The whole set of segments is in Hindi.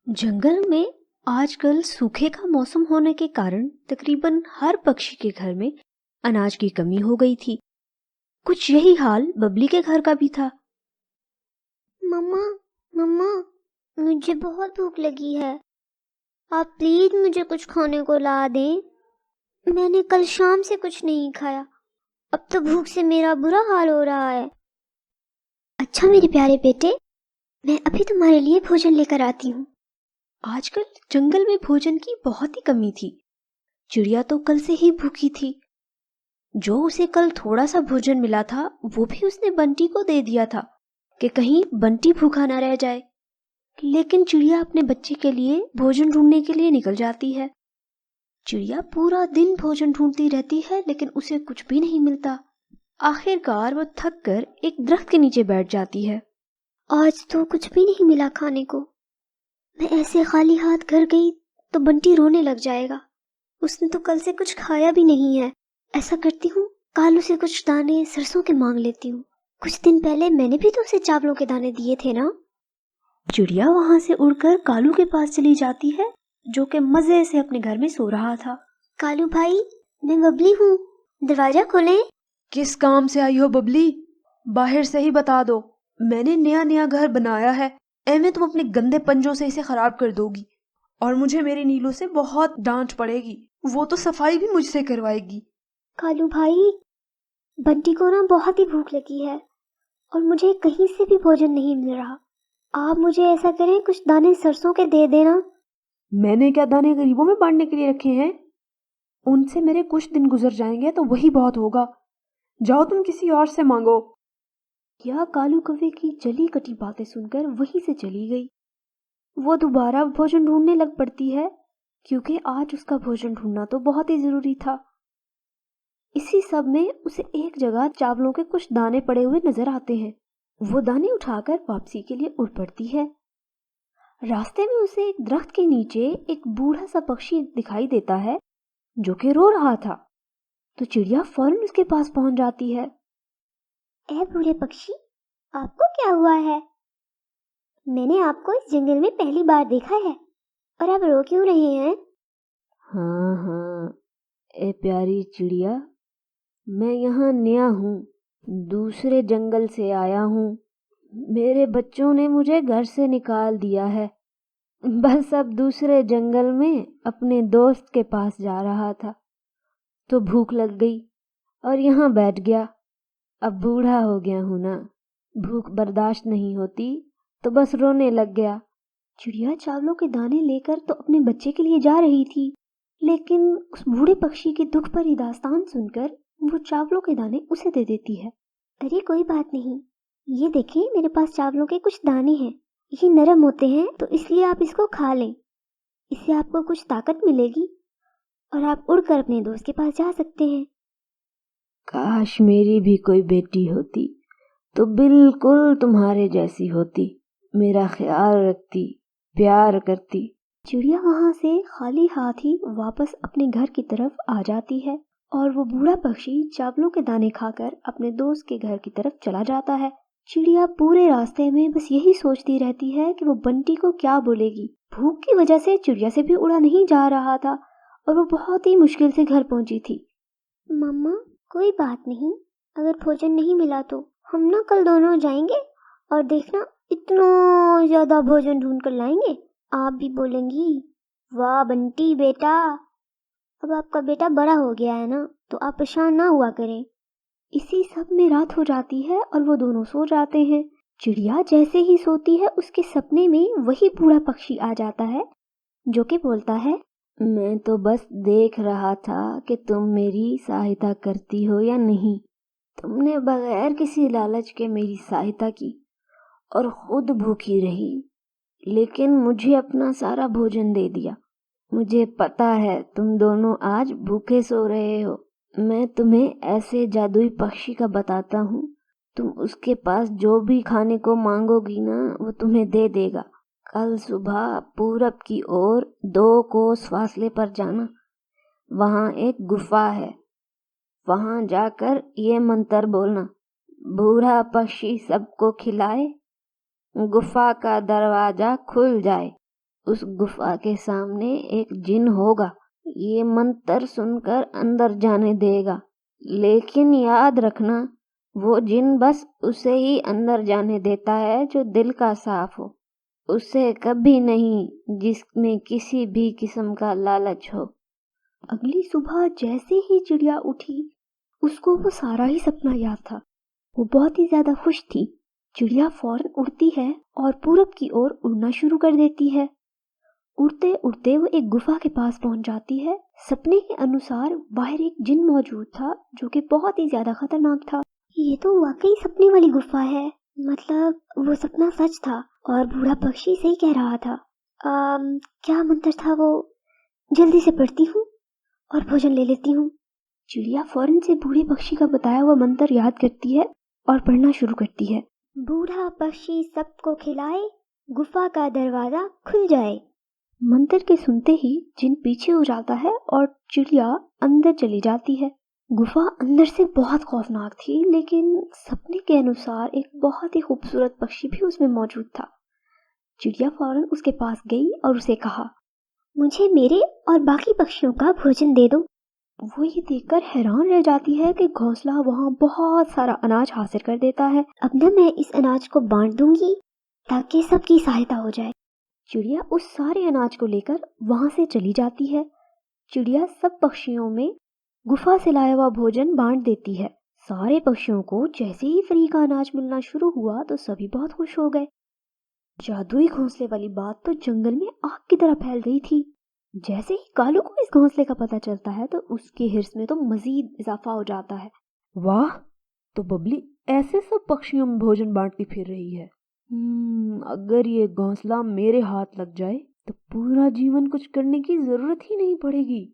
जंगल में आजकल सूखे का मौसम होने के कारण तकरीबन हर पक्षी के घर में अनाज की कमी हो गई थी। कुछ यही हाल बबली के घर का भी था। मम्मा मम्मा, मुझे बहुत भूख लगी है। आप प्लीज मुझे कुछ खाने को ला दें। मैंने कल शाम से कुछ नहीं खाया। अब तो भूख से मेरा बुरा हाल हो रहा है। अच्छा मेरे प्यारे बेटे, मैं अभी तुम्हारे लिए भोजन लेकर आती हूँ। आजकल जंगल में भोजन की बहुत ही कमी थी। चिड़िया तो कल से ही भूखी थी। जो उसे कल थोड़ा सा भोजन मिला था वो भी उसने बंटी को दे दिया था कि कहीं बंटी भूखा ना रह जाए। लेकिन चिड़िया अपने बच्चे के लिए भोजन ढूंढने के लिए निकल जाती है। चिड़िया पूरा दिन भोजन ढूंढती रहती है लेकिन उसे कुछ भी नहीं मिलता। आखिरकार वो थक कर एक दरख्त के नीचे बैठ जाती है। आज तो कुछ भी नहीं मिला खाने को। मैं ऐसे खाली हाथ घर गई तो बंटी रोने लग जाएगा। उसने तो कल से कुछ खाया भी नहीं है। ऐसा करती हूँ, कालू से कुछ दाने सरसों के मांग लेती हूँ। कुछ दिन पहले मैंने भी तो उसे चावलों के दाने दिए थे ना। चिड़िया वहां से उड़कर कालू के पास चली जाती है जो कि मजे से अपने घर में सो रहा था। कालू भाई, मैं बबली हूँ, दरवाजा खोलें। किस काम से आई हो बबली? बाहर से ही बता दो। मैंने नया नया घर बनाया है, ऐमे तुम अपने गंदे पंजों से इसे खराब कर दोगी और मुझे मेरी नीलू से बहुत डांट पड़ेगी। वो तो सफाई भी मुझसे करवाएगी। कालू भाई, बंटी को ना बहुत ही भूख लगी है और मुझे कहीं से भी भोजन नहीं मिल रहा। आप मुझे ऐसा करें, कुछ दाने सरसों के दे देना। मैंने क्या दाने गरीबों में बांटने के लिए रखे हैं? उनसे मेरे कुछ दिन गुजर जाएंगे तो वही बहुत होगा। जाओ तुम किसी और से मांगो। यह कालू कौवे की जली कटी बातें सुनकर वहीं से चली गई। वो दोबारा भोजन ढूंढने लग पड़ती है क्योंकि आज उसका भोजन ढूंढना तो बहुत ही जरूरी था। इसी सब में उसे एक जगह चावलों के कुछ दाने पड़े हुए नजर आते हैं। वो दाने उठाकर वापसी के लिए उड़ पड़ती है। रास्ते में उसे एक दरख्त के नीचे एक बूढ़ा सा पक्षी दिखाई देता है जो कि रो रहा था। तो चिड़िया फौरन उसके पास पहुंच जाती है। ए बूढ़े पक्षी, आपको क्या हुआ है? मैंने आपको इस जंगल में पहली बार देखा है और आप रो क्यों रहे हैं? हाँ हाँ, ए प्यारी चिड़िया, मैं यहाँ नया हूँ, दूसरे जंगल से आया हूँ। मेरे बच्चों ने मुझे घर से निकाल दिया है। बस अब दूसरे जंगल में अपने दोस्त के पास जा रहा था तो भूख लग गई और यहाँ बैठ गया। अब बूढ़ा हो गया हूँ ना, भूख बर्दाश्त नहीं होती तो बस रोने लग गया। चिड़िया चावलों के दाने लेकर तो अपने बच्चे के लिए जा रही थी, लेकिन उस बूढ़े पक्षी के दुख भरी दास्तान सुनकर वो चावलों के दाने उसे दे देती है। अरे कोई बात नहीं, ये देखिए मेरे पास चावलों के कुछ दाने हैं। ये नरम होते हैं तो इसलिए आप इसको खा लें। इससे आपको कुछ ताकत मिलेगी और आप उड़कर अपने दोस्त के पास जा सकते हैं। काश मेरी भी कोई बेटी होती तो बिल्कुल तुम्हारे जैसी होती, मेरा ख्याल रखती, प्यार करती। चिड़िया वहां से खाली हाथ ही वापस अपने घर की तरफ आ जाती है और वो बूढ़ा पक्षी चावलों के दाने खाकर अपने दोस्त के घर की तरफ चला जाता है। चिड़िया पूरे रास्ते में बस यही सोचती रहती है कि वो बंटी को क्या बोलेगी। भूख की वजह से चिड़िया से भी उड़ा नहीं जा रहा था और वो बहुत ही मुश्किल से घर पहुंची थी। मम्मा, कोई बात नहीं, अगर भोजन नहीं मिला तो हम ना कल दोनों जाएंगे और देखना इतना ज्यादा भोजन ढूंढ कर लाएंगे। आप भी बोलेंगी, वाह बंटी बेटा। अब आपका बेटा बड़ा हो गया है ना, तो आप परेशान ना हुआ करें। इसी सब में रात हो जाती है और वो दोनों सो जाते हैं। चिड़िया जैसे ही सोती है उसके सपने में वही बूढ़ा पक्षी आ जाता है जो कि बोलता है, मैं तो बस देख रहा था कि तुम मेरी सहायता करती हो या नहीं। तुमने बगैर किसी लालच के मेरी सहायता की और खुद भूखी रही, लेकिन मुझे अपना सारा भोजन दे दिया। मुझे पता है तुम दोनों आज भूखे सो रहे हो। मैं तुम्हें ऐसे जादुई पक्षी का बताता हूँ, तुम उसके पास जो भी खाने को मांगोगी ना वो तुम्हें दे देगा। कल सुबह पूरब की ओर 2 कोस फासले पर जाना, वहाँ एक गुफा है। वहाँ जाकर ये मंत्र बोलना, बूढ़ा पक्षी सबको खिलाए, गुफा का दरवाजा खुल जाए। उस गुफा के सामने एक जिन होगा, ये मंत्र सुनकर अंदर जाने देगा, लेकिन याद रखना वो जिन बस उसे ही अंदर जाने देता है जो दिल का साफ हो, उसे कभी नहीं जिसमें किसी भी किस्म का लालच हो। अगली सुबह जैसे ही चिड़िया उठी, उसको वो सारा ही सपना याद था। वो बहुत ही ज्यादा खुश थी। चिड़िया फौरन उड़ती है और पूरब की ओर उड़ना शुरू कर देती है। उड़ते उड़ते वो एक गुफा के पास पहुंच जाती है। सपने के अनुसार बाहर एक जिन मौजूद था जो कि बहुत ही ज्यादा खतरनाक था। ये तो वाकई सपने वाली गुफा है, मतलब वो सपना सच था और बूढ़ा पक्षी सही कह रहा था। क्या मंत्र था वो? जल्दी से पढ़ती हूँ और भोजन ले लेती हूँ। चिड़िया फौरन से बूढ़े पक्षी का बताया हुआ मंत्र याद करती है और पढ़ना शुरू करती है। बूढ़ा पक्षी सबको खिलाए, गुफा का दरवाजा खुल जाए। मंत्र के सुनते ही जिन पीछे हो जाता है और चिड़िया अंदर चली जाती है। गुफा अंदर से बहुत खौफनाक थी, लेकिन सपने के अनुसार एक बहुत ही खूबसूरत पक्षी भी उसमें मौजूद था। चिड़िया फौरन उसके पास गई और उसे कहा, मुझे मेरे और बाकी पक्षियों का भोजन दे दो। वो ये देखकर हैरान रह जाती है कि घोंसला वहाँ बहुत सारा अनाज हासिल कर देता है। अब न मैं इस अनाज को बांट दूंगी ताकि सबकी सहायता हो जाए। चिड़िया उस सारे अनाज को लेकर वहां से चली जाती है। चिड़िया सब पक्षियों में गुफा से लाया हुआ भोजन बांट देती है। सारे पक्षियों को जैसे ही फ्री का अनाज मिलना शुरू हुआ तो सभी बहुत खुश हो गए। जादुई घोंसले वाली बात तो जंगल में आग की तरह फैल गई थी। जैसे ही कालू को इस घोंसले का पता चलता है तो उसके हिर्स में तो मजीद इजाफा हो जाता है। वाह, तो बबली ऐसे सब पक्षियों में भोजन बांटती फिर रही है। अगर ये घोंसला मेरे हाथ लग जाए तो पूरा जीवन कुछ करने की जरूरत ही नहीं पड़ेगी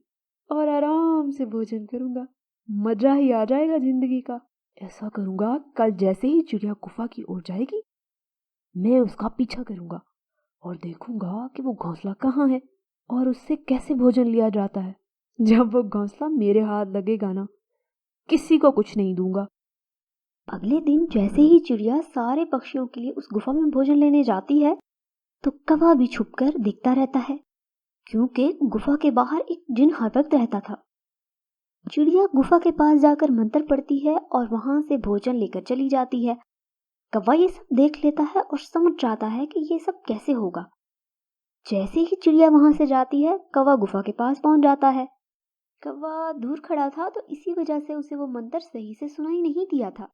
और आराम से भोजन करूंगा। मजा ही आ जाएगा जिंदगी का। ऐसा करूंगा, कल जैसे ही चिड़िया गुफा की ओर जाएगी मैं उसका पीछा करूंगा और देखूंगा कि वो घोंसला कहाँ है और उससे कैसे भोजन लिया जाता है। जब वो घोंसला मेरे हाथ लगेगा ना, किसी को कुछ नहीं दूंगा। अगले दिन जैसे ही चिड़िया सारे पक्षियों के लिए उस गुफा में भोजन लेने जाती है तो कौवा भी छुपकर देखता रहता है, क्योंकि गुफा के बाहर एक जिन हर वक्त रहता था। चिड़िया गुफा के पास जाकर मंत्र पढ़ती है और वहां से भोजन लेकर चली जाती है। कौवा ये सब देख लेता है और समझ जाता है कि ये सब कैसे होगा। जैसे ही चिड़िया वहां से जाती है, कौवा गुफा के पास पहुंच जाता है। कौवा दूर खड़ा था तो इसी वजह से उसे वो मंत्र सही से सुनाई नहीं दिया था,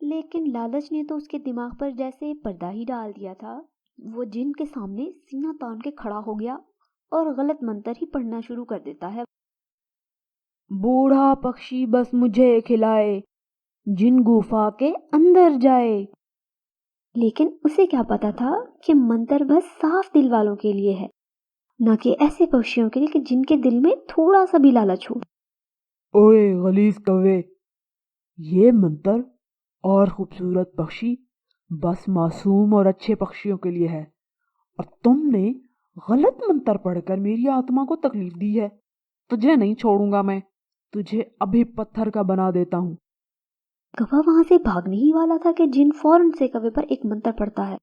लेकिन लालच ने तो उसके दिमाग पर जैसे पर्दा ही डाल दिया था। वो जिन के सामने सीना तान के खड़ा हो गया और गलत मंत्र ही पढ़ना शुरू कर देता है। बूढ़ा पक्षी बस मुझे खिलाए, जिन गुफा के अंदर जाए। लेकिन उसे क्या पता था कि मंत्र बस साफ दिल वालों के लिए है, न कि ऐसे पक्षियों के लिए कि जिनके दिल में थोड़ा सा भी लालच हो। ओए गलीज कौवे, ये मंत्र और खूबसूरत पक्षी बस मासूम और अच्छे पक्षियों के लिए है और तुमने गलत मंत्र पढ़कर मेरी आत्मा को तकलीफ दी है। तुझे नहीं छोड़ूंगा मैं, तुझे अभी पत्थर का बना देता हूँ। कौवा वहां से भागने ही वाला था कि जिन फौरन से कौवे पर एक मंत्र पढ़ता है।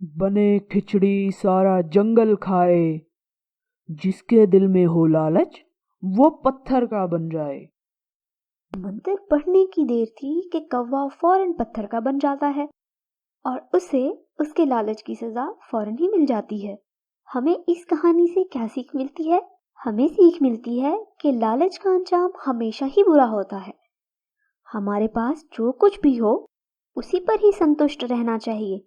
बने खिचड़ी सारा जंगल खाए, जिसके दिल में हो लालच वो पत्थर का बन जाए। मंत्र पढ़ने की देर थी कि कौवा फौरन पत्थर का बन जाता है और उसे उसके लालच की सजा फौरन ही मिल जाती है। हमें इस कहानी से क्या सीख मिलती है? हमें सीख मिलती है कि लालच का अंजाम हमेशा ही बुरा होता है। हमारे पास जो कुछ भी हो उसी पर ही संतुष्ट रहना चाहिए।